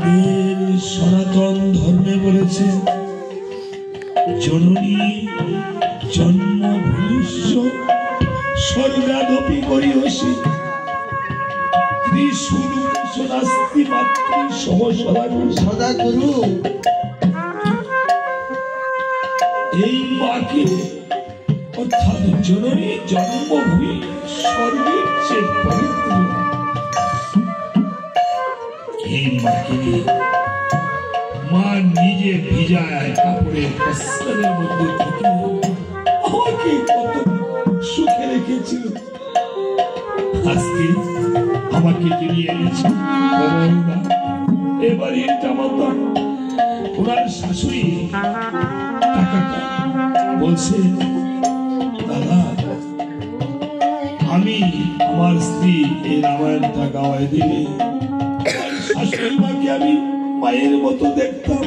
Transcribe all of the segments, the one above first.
আমাদের সনাতন ধর্মে বলেছে জননী জন্ম ভূষ্য স্বর্গাদপি করিয়সি ত্রিশূলনাস্তি মাতৃ সহ সদা গুরু। এই মাকে অর্থাৎ জননী জন্মভূমি স্বর্গের চেয়ে পবিত্র এই মাকে নিয়ে মা নিজে ভিজায় কাপড়ের বস্ত্রের মধ্যে থেকে আমাকে কত সুখে রেখেছিল। আজকে আমাকে ফিরিয়ে এনেছে এবারে জামাতা ওনার শাশুড়ি টাকাটা বলছে দাদা আমি আমার স্ত্রী এই রামায়ণটা গাওয়ায় দিলে শাশুড়ি মাকে আমি মায়ের মতো দেখতাম।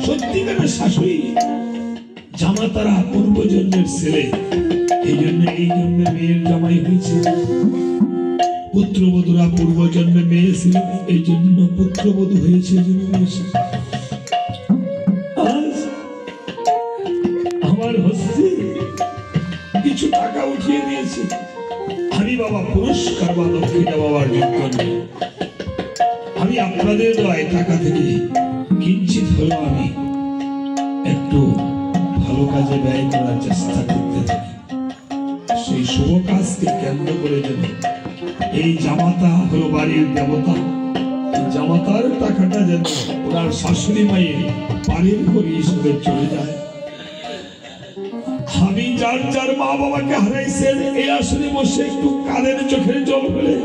সত্যিকারের শাশুড়ি জামাতারা পূর্বজন্মের ছেলে, এই জন্য মেয়ের জামাই হয়েছে। পুত্রবধূরা পূর্বজন্মে মেয়ে ছিল, এই জন্য পুত্রবধূ হয়েছে। আজ আমার হস্তে কিছু টাকা উঠিয়ে দিয়েছে, আমি বাবা পুরস্কার বা দক্ষিণা বাবার যোগ্য নই। আমি আপনাদের দয় টাকা থেকে কিঞ্চিত হলেও আমি একটু ভালো কাজে ব্যয় করার চেষ্টা করতে থাকি। সেই শুভ কাজকে কেন্দ্র করে যেন এই জামাতা হলো বাড়ির দেবতা, এই জামাতার টাকাটা যেন ওনার শাশুড়ি মায়ের বাড়ির ঘড়ি হিসেবে চলে যায়। আমি যার যার মা বাবাকে হারাইছেন এই আসনে বসে একটু কাঁধের চোখের জল ফেলে,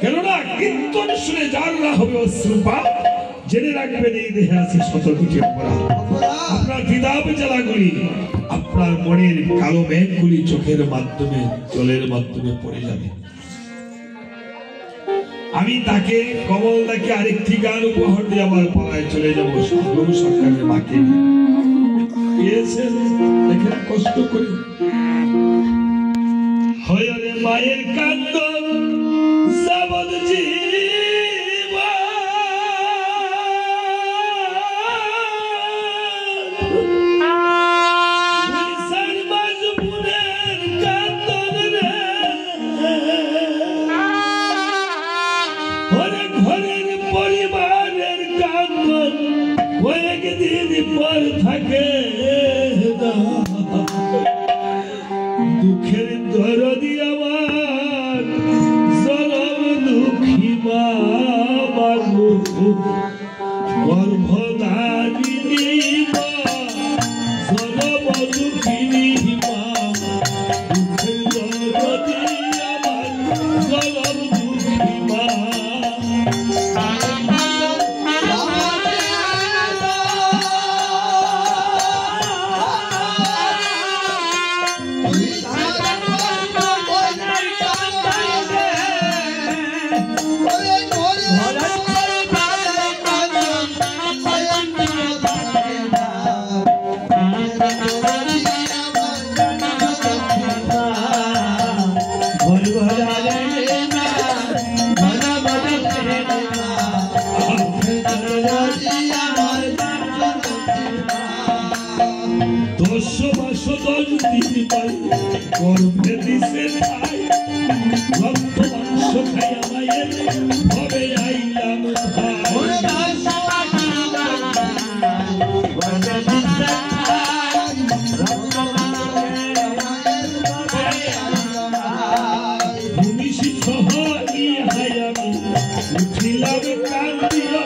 কেননা কীর্তন শুনে যার না হবে অশ্রুপাত, জেনে রাখবেন এই দেহে আছে শত কোটি অপরাধ। আপনার হৃদয় জ্বালাগুলি, আপনার মনের কালো মেঘগুলি চোখের মাধ্যমে জলের মাধ্যমে পড়ে যাবে। আমি তাকে কমলদাকে আরেকটি গান উপহার দিয়ে আমার পাড়ায় চলে যাবো গরু সরকারের মাকে দেখেন কষ্ট করে হয় রে মায়ের কান্দ যাবদ জীবা থাকে দুঃখের দরদি আমার জনম দুঃখী মা গর্ভধারিণী মা জনম দুঃখিনী মা দুঃখের দরদি আমার জনম দুঃখী মা। গর্ভে দিছে ভাই রক্ত মাংস খাইয়া মায়ের ভবে আইলাম ভূমি সিদ্ধ হাই আমি উঠিলাম কান্দিয়া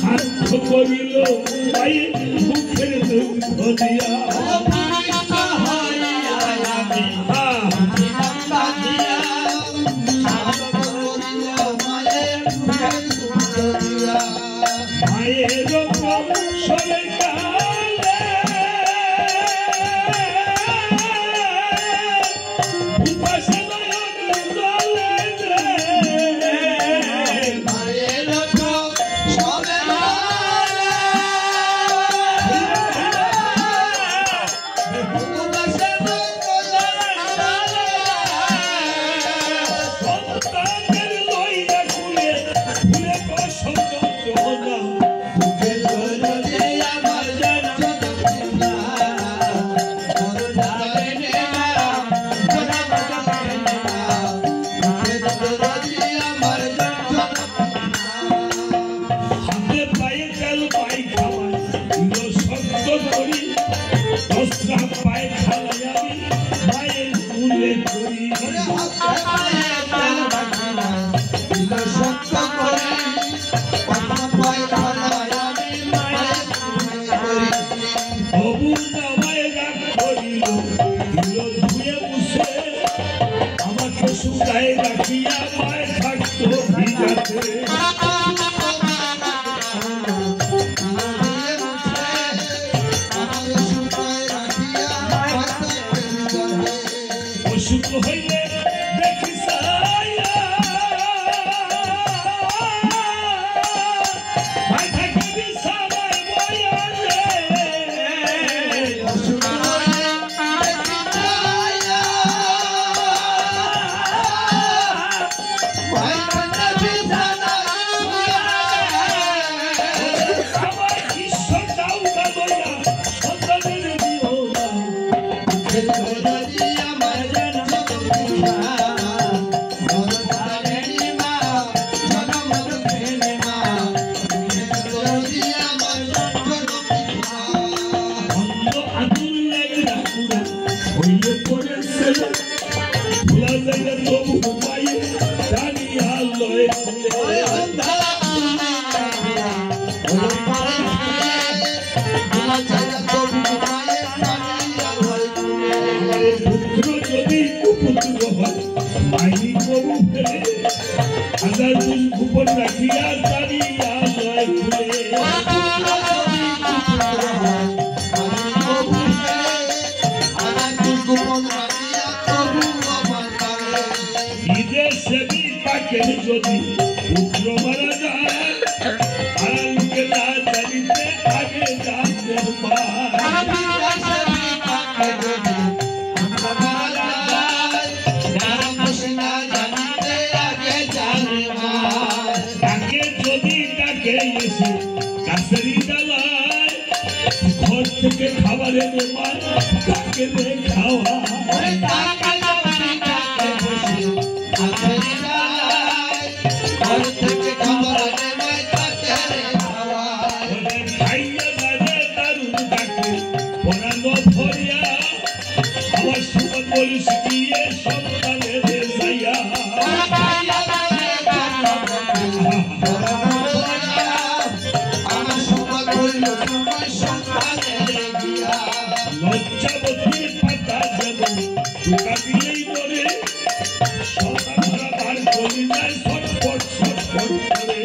সাধ্য করিল মায়ের মুখের দুঃখ দিয়া। সন্তানের লইয়া কুলে ফুলে রাখিয়া দাঁড়িয়া জয় খুলে বিদেশে বিপাকে যদি পুত্র মারা যায় আরামকে না জানিতে আগে জানতে তাকে যদি তাকে এসে গাছেরই ডালায় ঘর থেকে খাবার এনে মা তাকে খাওয়া আমার সুমন বলিস গিয়ে সন্তানে যাইয়া লজ্জাবতীর পাতা যেমন ঢুকা দিলেই মরে সন্তান ধরা বার করি যায় ছটফট ছটফট করে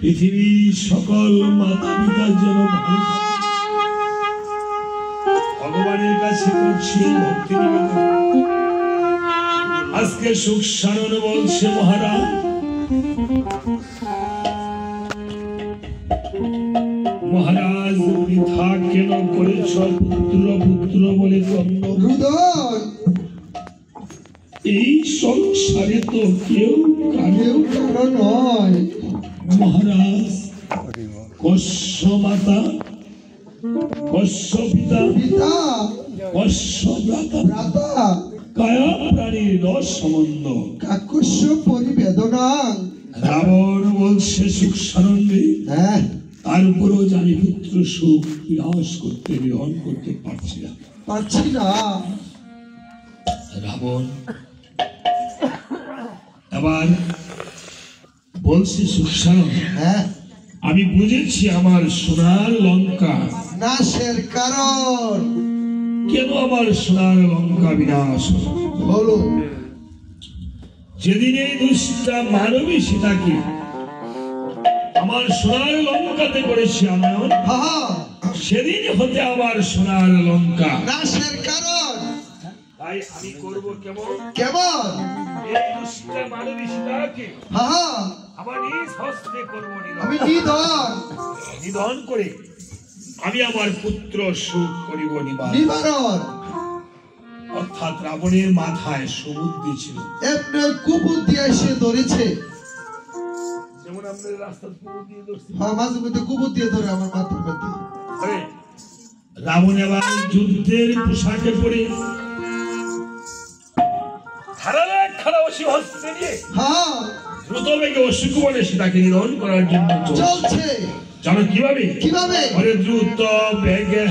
পৃথিবীর সকল মাতা পিতা যেন ভালো ভগবানের কাছে করছি ভক্তি নিবেদন। আজকে সুখ সারণ বলছে মহারাজ মহারাজ বৃথা কেন করেছ পুত্র পুত্র বলে কর্ণ এই সংসারে তো কেউ কারো নয় মহারাজ কশ্য মাতা কশ্য পিতা কশ্য ভ্রাতা কায়া প্রাণীর রস সম্বন্ধ কাকুষ্য পরিবেদনা রাবণ বলছে সুখ সারণে তার উপরও জানি পুত্র সুখ বিনাশ করতে গ্রহণ করতে পারছি না রাবণ আবার বলছি সুখ সারণ আমি বুঝেছি আমার সোনার লঙ্কা নাশের কারণ কেন আমার সোনার লঙ্কা বিনাশ হলো যেদিন এই দুষ্টা মানবী সীতাকে আমার সোনার লঙ্কাতে করেছি আনয়ন সেদিন হতে আমার সোনার লঙ্কা নাশের কারণ তাই আমি করব কেমন কেমন এই দুষ্টা মানবী সীতাকে আমার নিজ হস্তে করব নিধন করে আমি আমার পুত্র সুখ করিব নিবারণ অর্থাৎ রাবণের মাথায় সুবুদ্ধি ছিল কুবুদ্ধি এসে ধরেছে যেমন আপনার রাস্তা কুবুদ্ধি ধরছে মাঝে মধ্যে কুবুদ্ধি ধরে আমার মাথার মধ্যে রাবণ এবার যুদ্ধের পোশাকে পরে একখানা অসীম হস্তে নিয়ে হ্যাঁ দ্রুত বেগে অসুকুবনে সীতাকে নিধন করার জন্য চলছে। জানো কিভাবে? কিভাবে? আরে দ্রুত বেগে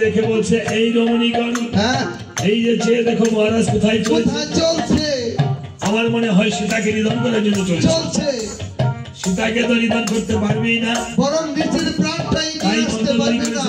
দেখে বলছে এই রমণীগণ, এই যে চেয়ে দেখো মহারাজ কোথায় চলছে। আমার মনে হয় সীতাকে নিধন করার জন্য চলছে। সীতাকে তো নিধন করতে পারবেই না, বরং নিজের প্রাণটাই নিয়ে আসতে পারবে না।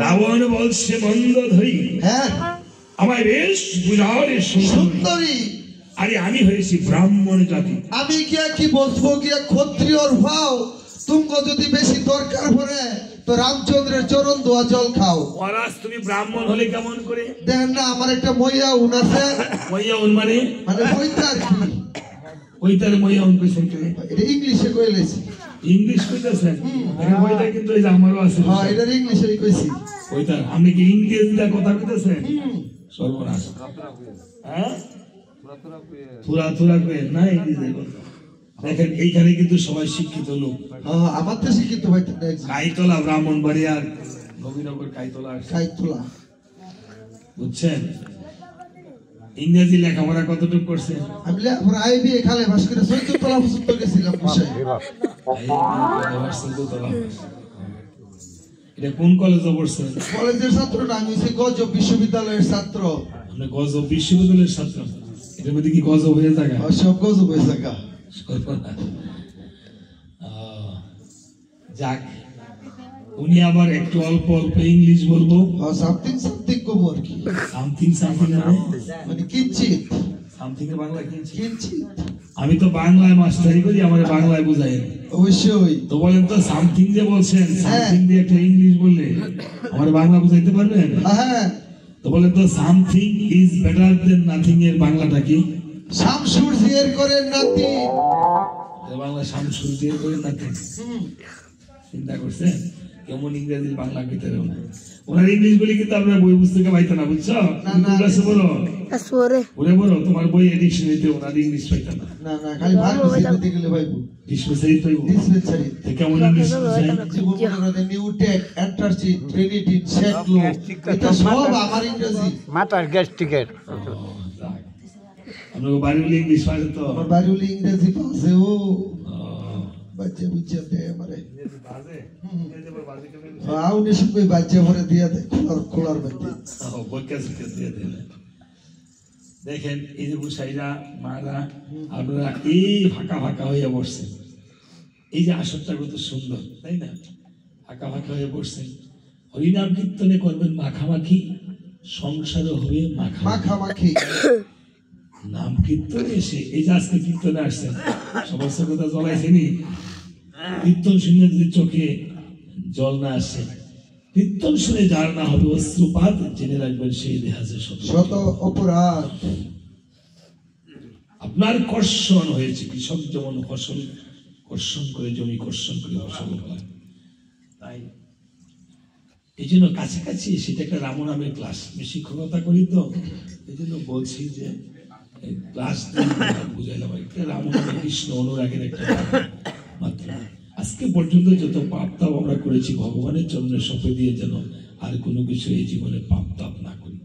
রাবণ বলছে মন্দোদরী, আমায় বেশ বুঝাওয়ারে সুন্দরী। আরে আমি হয়েছি ব্রাহ্মণ জাতি, আমি কি বলবো গিয়া ক্ষত্রিয়র ভাও। তুমি যদি বেশি দরকার পড়ে তো রামচন্দ্রের চরণ দোয়া জল খাও। মহারাজ তুমি ব্রাহ্মণ হলে কেমন করে? দেখেন না আমার একটা মইয়া উন আছে। মইয়া উন মানে বইতার কি? বইতার মইয়া উন কইছেন কি? এটা ইংলিশে কইলেছি। ইংলিশ কইতাছেন? আরে বইটা কিন্তু এই যে আমারও আছে। হ্যাঁ এটা ইংলিশেই কইছি। বইতা আপনি কি ইংরেজিতে কথা কইতেছেন? সর্বনাশ। হ্যাঁ তুরা কই না ইংরেজি কথা। দেখেন এইখানে কিন্তু সবাই শিক্ষিত লোক। হ্যাঁ আমার তো শিক্ষিত ভাই। কাইতলা ব্রাহ্মণবাড়িয়া নবীনগর কাইতলা বুঝছেন? ইংরেজি লেখাপড়া কতটুকু করছে? আমি লেখাপড়া আইবি এখানে পাস করে 14 তলা পর্যন্ত গেছিলাম বসে। এটা কোন কলেজে পড়ছেন? কলেজের ছাত্র না, আমি হচ্ছে গজব বিশ্ববিদ্যালয়ের ছাত্র। আপনি গজব বিশ্ববিদ্যালয়ের ছাত্র? এটার মধ্যে কি গজব হয়ে থাকে? সব গজব হয়ে থাকে। যাক উনি আবার একটু অল্প অল্প ইংলিশ বলবো। সামথিং সামথিং কব আর কি। সামথিং সামথিং মানে কিঞ্চিত। সামথিং এর বাংলা কিঞ্চিত। আমি তো বাংলায় মাস্টারি করি, আমারে বাংলায় বুঝাই। অবশ্যই তো বলেন তো সামথিং যে বলছেন, সামথিং দিয়ে একটা ইংলিশ বললে আমার বাংলা বুঝাইতে পারবেন? হ্যাঁ তো বলেন তো something is better then nothing এর বাংলাটা কি? শামসুর জিয়ার করে নাতি। এর বাংলা শামসুর জিয়ার করে নাতি। চিন্তা করছেন কেমন ইংরেজি বাংলা ভিতরে ওনার ইংলিশ বলি কিন্তু আপনার বই পুস্তকে পাইতো না, বুঝছো? ক্লাসে বলো ওরে বলো তোমার বই ডিকশনারিতে ওনার ইংলিশ পাইতো না। না না খালি ভার্ব গেলে পাইবো। ডিসপেন্সারি পাইবো। ডিসপেন্সারি কেমন ইংলিশ বুঝাই? নিউটেক, অ্যান্টারসি, ট্রিনিটি, শেকলো এটা সব আমার ইংরেজি। মাথার গ্যাস্ট্রিকের আমরা বাড়িওলি ইংলিশ পারে তো। আমার বাড়িওলি ইংরেজি পাছে ও বাচ্চা বুঝছে আমারে বাজে এই যে বাজে কেন আউনি সব বাচ্চা ভরে দিয়া দে খোলার মধ্যে বইকাছে দিয়ে দেন। দেখেন এই যে বুসাইরা মারা আপনারা এই ফাঁকা ফাঁকা হয়ে বসছেন, এই যে আসরটা কত সুন্দর তাই না? ফাঁকা ফাঁকা হয়ে বসছেন, হরিনাম কীর্তনে করবেন মাখামাখি, সংসারও হবে মাখামাখি। নাম কীর্তনে এসে এই যে আজকে কীর্তনে আসছেন সমস্ত কথা জ্বলাইছেনি। কীর্তন শুনে যদি চোখে জল না আসে, কীর্তন শুনে যার না হবে অশ্রুপাত, জেনে রাখবেন সেই দেহাজে শত অপরাধ। আপনার কর্ষণ হয়েছে, কৃষক যেমন ফসল কর্ষণ করে জমি কর্ষণ করে ফসল হয়, তাই এই জন্য কাছাকাছি সেটা একটা রাম নামের ক্লাস। আমি শিক্ষকতা করি তো এই জন্য বলছি যে ক্লাস বুঝাইলাম একটা রাম নামে কৃষ্ণ অনুরাগের একটা মাত্র। আজকে পর্যন্ত যত পাপ তাপ আমরা করেছি ভগবানের চরণে সঁপে দিয়ে যেন আর কোনো কিছু এই জীবনে পাপ তাপ না করি।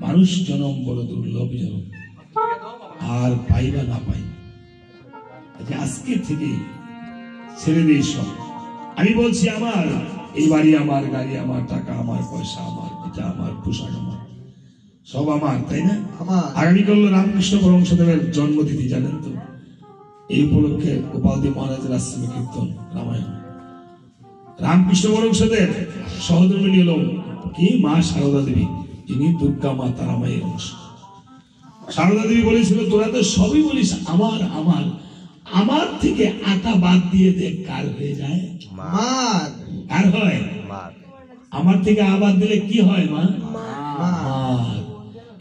মানুষ জনম বড় দুর্লভ জনম, আর পাই বা না পাই। আজকে থেকে ছেড়ে দিই সব। আমি বলছি আমার এই বাড়ি আমার, গাড়ি আমার, টাকা আমার, পয়সা আমার, এটা আমার, পোশাক আমার, সব আমার, তাই না? আগামীকাল রামকৃষ্ণ পরমহংসদেবের জন্মতিথি, জানেন তো? এই উপলক্ষে গোপালদেব মহারাজের আশ্রমে কীর্তন রামায়ণ। রামকৃষ্ণ পরমহংসদেব সহধর্মিণী হল কি মা সারদা দেবী, যিনি দুর্গা মা তারা মায়ের অংশ। সারদা দেবী বলেছিল, তোরা তো সবই বলিস আমার আমার, আমার থেকে আটা বাদ দিয়ে দেখ কার হয়ে যায়, মার। কার হয়? আমার থেকে আবাদ দিলে কি হয়? মা, মার।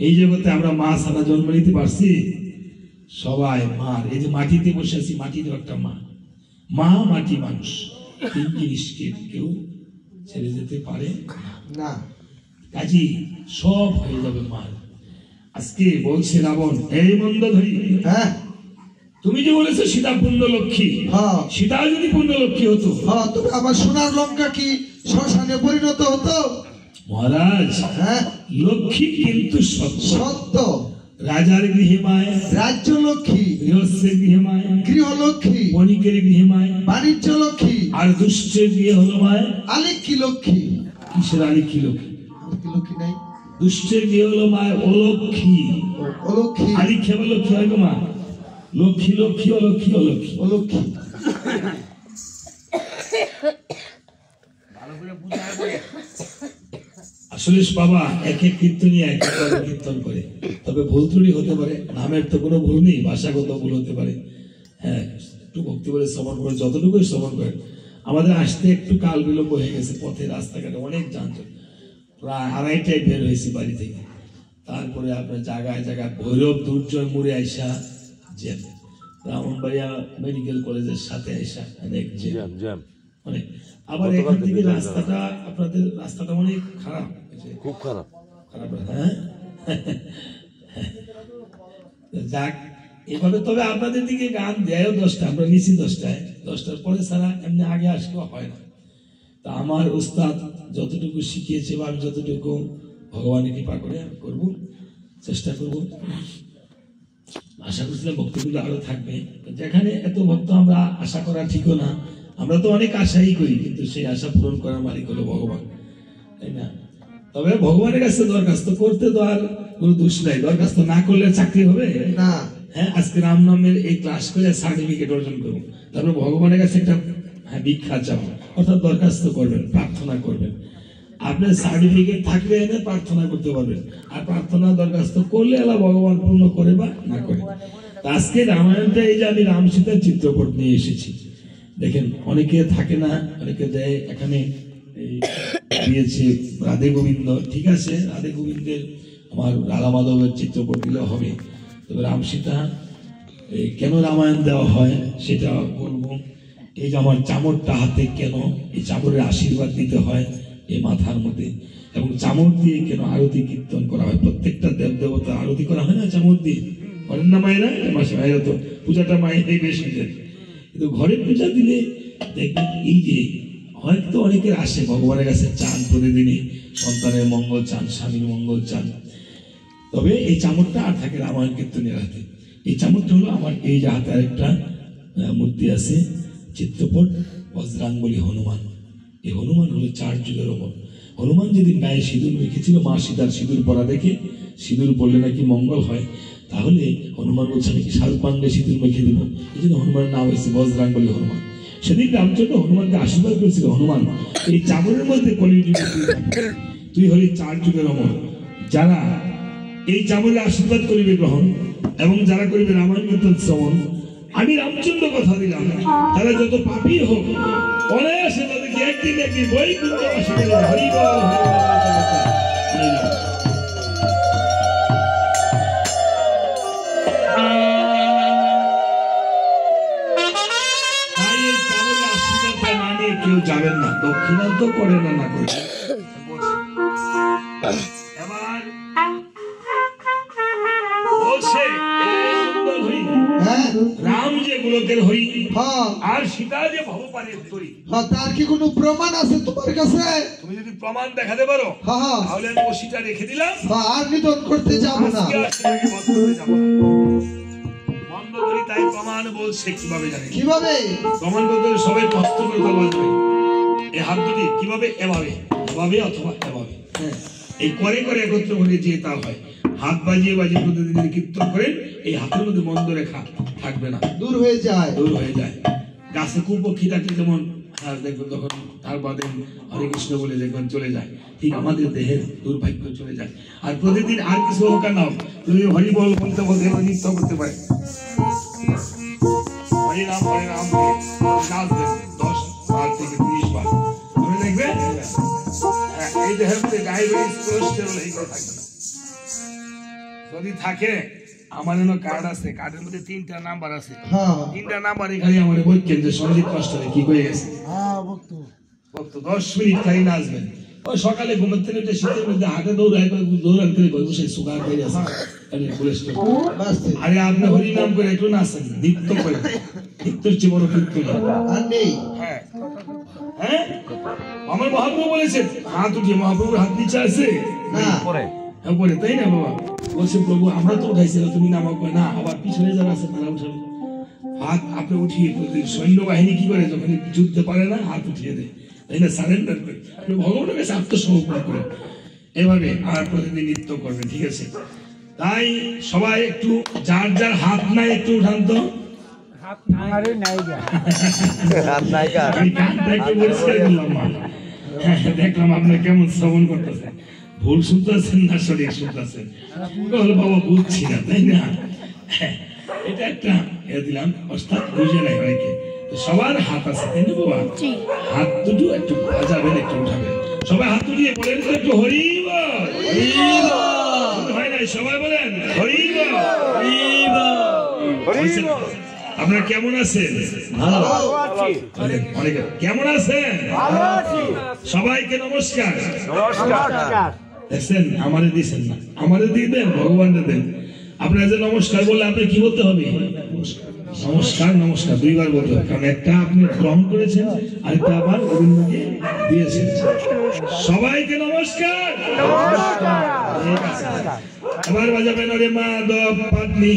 এই জগতে আমরা মা ছাড়া জন্ম নিতে পারছি? সবাই মার। এই যে মাটিতে বসে আছি, মাটিতে একটা মা, মা মাটি মানুষ, তিন জিনিসকে কেউ ছেড়ে যেতে পারে না। কাজী সব হয়ে যাবে মার। আজকে বলছে রাবণ, এই মন্দ ধরি, হ্যাঁ তুমি যে বলেছো সীতা পূর্ণ লক্ষ্মী, সীতা যদি পূর্ণ লক্ষ্মী হতো, তবে আমার সোনার লঙ্কা কি শ্মশানে পরিণত হতো? মহারাজ, হ্যাঁ লক্ষ্মী কিন্তু সত্য। রাজার গৃহে মায় রাজ্য লক্ষ্মী, গৃহস্থের গৃহে মায় গৃহলক্ষ্মী, বণিকের গৃহে মায় বাণিজ্য লক্ষ্মী, আর দুষ্টের গৃহে হলো মায় আলিক্ষী লক্ষ্মী। কিসের আলিক্ষী লক্ষ্মী? আলিক্ষী লক্ষ্মী নাই। দুষ্টের গৃহে হলো মায় অলক্ষ্মী। অলক্ষ্মী আলিক্ষী হবে লক্ষ্মী হয় গো মা। লক্ষ্মী লক্ষ্মী অলক্ষ্মী অলক্ষ্মী অলক্ষ্মী। আসলে বাবা এক এক কীর্তনী এক এক কীর্তন করে, তবে ভুল ত্রুটি হতে পারে, নামের তো কোনো ভুল নেই, ভাষাগত ভুল হতে পারে। হ্যাঁ, একটু ভক্তি বলে শ্রবণ করে, যতটুকুই শ্রবণ করে। আমাদের আসতে একটু কাল বিলম্ব হয়ে গেছে, পথে রাস্তাঘাটে অনেক যানজট, প্রায় 2:30টায় বের হয়েছি বাড়ি থেকে। তারপরে আপনার জায়গায় জায়গায় ভৈরব দুর্জয় মোড়ে আইসা জ্যাম, ব্রাহ্মণবাড়িয়া মেডিকেল কলেজের সাথে আইসা অনেক জ্যাম অনেক। আবার এখান থেকে রাস্তাটা, আপনাদের রাস্তাটা অনেক খারাপ, খুব খারাপ খারাপ। হ্যাঁ যাক, এভাবে তবে আপনাদের দিকে গান দেয় 10টা, আমরা নিচি 10টায়, 10টার পরে ছাড়া এমনি আগে আসলেও হয় না। তা আমার উস্তাদ যতটুকু শিখিয়েছে বা আমি যতটুকু ভগবানের কৃপা করে আমি করবো, চেষ্টা করবো। আশা করছিলাম ভক্তগুলো আরো থাকবে, যেখানে এত ভক্ত আমরা আশা করা ঠিকও না। আমরা তো অনেক আশাই করি, কিন্তু সেই আশা পূরণ করার মালিক হলো ভগবান, তাই না? তবে ভগবানের কাছে দরখাস্ত করতে তো আর কোনো দোষ নাই, দরখাস্ত না করলে চাকরি হবে না। হ্যাঁ, আজকে রাম নামের এই ক্লাস করে সার্টিফিকেট অর্জন করবো, তারপর ভগবানের কাছে একটা ভিক্ষা চাবো, অর্থাৎ দরখাস্ত করবেন, প্রার্থনা করবেন। আপনার সার্টিফিকেট থাকলে এনে প্রার্থনা করতে পারবেন, আর প্রার্থনা দরখাস্ত করলে আল্লাহ ভগবান পূর্ণ করে বা না করে। আজকে রামায়ণটা এই যে আমি রাম সীতার চিত্রপট নিয়ে এসেছি, দেখেন অনেকে থাকে না, অনেকে দেয় এখানে দিয়েছে রাধে গোবিন্দ, ঠিক আছে, রাধে গোবিন্দের আমার রাধা মাধবের চিত্রপট দিলে হবে, তবে রাম সীতা কেন রামায়ণ দেওয়া হয় সেটা বলবো। এই যে আমার চামড়টা হাতে, কেন এই চামড়ের আশীর্বাদ দিতে হয় এই মাথার মধ্যে, এবং চামড় দিয়ে কেন আরতি কীর্তন করা হয়, প্রত্যেকটা দেব দেবতা আরতি করা হয় না চামড় দিয়ে, করেন না মায়েরা? মায়েরা তো পূজাটা মায়েরাই বেশি দেন, কিন্তু ঘরে পূজা দিলে দেখবেন এই যে হয়তো অনেকের আসে ভগবানের কাছে চান, প্রতিদিনই সন্তানের মঙ্গল চান, স্বামীর মঙ্গল চান, তবে এই চামড়টা আর থাকে রামায়ণ কীর্তনের হাতে। এই চামড়টা হলো আমার এই যে হাতে আরেকটা মূর্তি আছে, চিত্রপট বজ্রাঙ্গলী হনুমান। এই হনুমান হলো 4 যুগের ওপর। হনুমান যেদিন গায়ে সিঁদুর মেখেছিল, মা সীতার সিঁদুর পরা দেখে, সিঁদুর পড়লে নাকি মঙ্গল হয়, তাহলে হনুমান বলছে নাকি শাহরুখ পান্ডে সিঁদুর মেখে দিব, এই জন্য হনুমানের নাম হয়েছে বজ্রাঙ্গলী হনুমান। সেদিন রামচন্দ্র হনুমানকে আশীর্বাদ করেছিল, হনুমান এই চামড়ের মধ্যে তুই হলি 4 যুগের অমর, যারা এই চামড়ে আশীর্বাদ করিবে গ্রহণ, এবং যারা করিবে রামায়ণ কীর্তন শ্রবণ, আমি রামচন্দ্র কথা দিলাম, তারা যত পাপী হোক অনায়াসে তাদেরকে একদিন একদিন বৈকুণ্ঠবাসী করে হরি বল কেউ যাবেন না, দক্ষিণান্ত করে না, না করে। এবার বলছে রাম যে গোলকের হরি, আর সীতা যে ভবপানের তরি, তার কি কোনো প্রমাণ আছে তোমার কাছে? তুমি যদি প্রমাণ দেখাতে পারো তাহলে আমি ওসিটা রেখে দিলাম, আর নিধন করতে যাব না, বন্ধ ধরি তাই প্রমাণ বলছে কিভাবে জানেন কিভাবে প্রমাণ করতে সবাই কষ্ট করে তলোয়ার ধরে এই হাত দুটি কিভাবে এভাবে এভাবে অথবা এভাবে এই করে করে একত্র করে যে তা হয় হাত বাজিয়ে বাজিয়ে প্রতিদিন কীর্তন করেন এই হাতের মধ্যে মন্দ রেখা থাকবে না দূর হয়ে যায় গাছে কুপক্ষী থাকলে যেমন দেখবেন তখন তার বাদে হরে কৃষ্ণ বলে দেখবেন চলে যায় ঠিক আমাদের দেহের দুর্ভাগ্য চলে যায় আর প্রতিদিন আর কিছু হোক না হরি বল বলতে বলতে নৃত্য করতে পারে হরিনাম হরিনাম নাচবেন 10 বার থেকে 30 বার তুমি দেখবে এই দেহের মধ্যে ডায়াবেটিস কোলেস্টেরল এইগুলো থাকবে না যদি থাকে আমার এনে কার্ড আছে কার্ডের মধ্যে 3টা নাম্বার আছে 3টা নাম্বার এখানে আমার বলছেন যে সঞ্জিত মাস্টারে কি কয়ে গেছে ভক্ত 10 মিনিট খালি নাচবেন ওই সকালে ঘুমাতে উঠে শীতের মধ্যে হাতে দৌড়ায় দৌড়ান করে বসে সুগার হয়ে আছে আরে আপনি হরি নাম করে একটু নাচেন নৃত্য করে নৃত্যের চেয়ে বড় কীর্তন আর নেই হ্যাঁ হ্যাঁ আমার মহাপ্রভু বলেছেন হাত উঠিয়ে মহাপ্রভুর হাত নিচে আছে না পরে পরে তাই না বাবা বলছে প্রভু আমরা তো উঠাইছিলাম তুমি নামা কয় না আবার পিছনে যারা আছে তারা উঠাবে হাত আপনি উঠিয়ে সৈন্যবাহিনী কি করে যখন যুদ্ধে পারে না হাত উঠিয়ে দেয় তাই না সারেন্ডার করে আপনি ভগবানের কাছে আত্মসমর্পণ করে এভাবে আর প্রতিদিন নৃত্য করবে ঠিক আছে তাই সবাই একটু যার যার হাত নাই একটু উঠান তো দেখলাম আপনার কেমন শ্রবণ করতেছে ভুল শুনতেছেন না সঠিক শুনতেছেন বাবা বুঝছি না তাই না এটা একটা দিলাম অর্থাৎ বুঝে নাই অনেকে সবার হাত আছে তাই না বাবা হাত দুটো একটু বাজাবেন একটু উঠাবেন সবাই হাত উঠিয়ে বলেন তো একটু হরি বল হয় নাই সবাই বলেন হরি বল আপনারা কেমন আছেন কেমন আছেন সবাইকে নমস্কার দেখছেন আমাদের দিচ্ছেন না আমাদের দিয়ে দেন ভগবানকে দেন আপনারা যে নমস্কার বললে আপনি কি বলতে হবে নমস্কার নমস্কার 2 বার বলতে হবে কারণ একটা আপনি গ্রহণ করেছেন আরেকটা আবার গোবিন্দকে দিয়েছেন সবাইকে নমস্কার আবার বাজাবেন রে মাধব পত্নী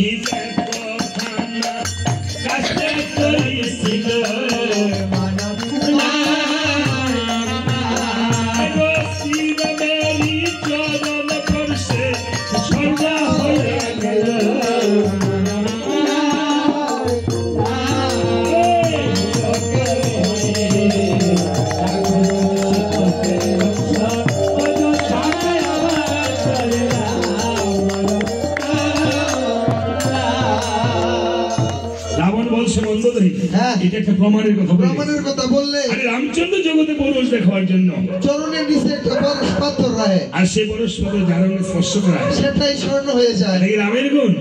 প্রমাণের কথা বললে রামচন্দ্র জগতে পরশ দেখাবার জন্য চরণের নিচে একটা পরশ পাথর রাখে আর সেই পরশ পাথর যারা স্পর্শ করে সেটাই স্বর্ণ হয়ে যায় এই রামের গুণ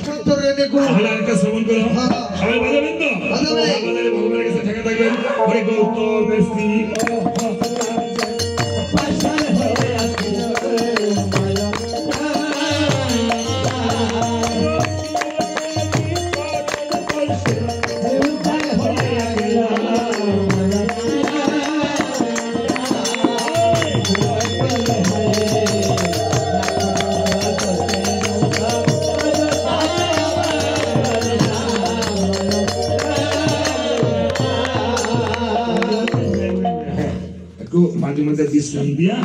পাথরের গুণ তাহলে আরেকটা শ্রবণ করো সবাই বাজাবেন তো বাজাবে ভগবানের কাছে ঠেকে থাকবেন হরে গৌতম শ্রী মাঝে মাঝে বিশ্রাম দিয়া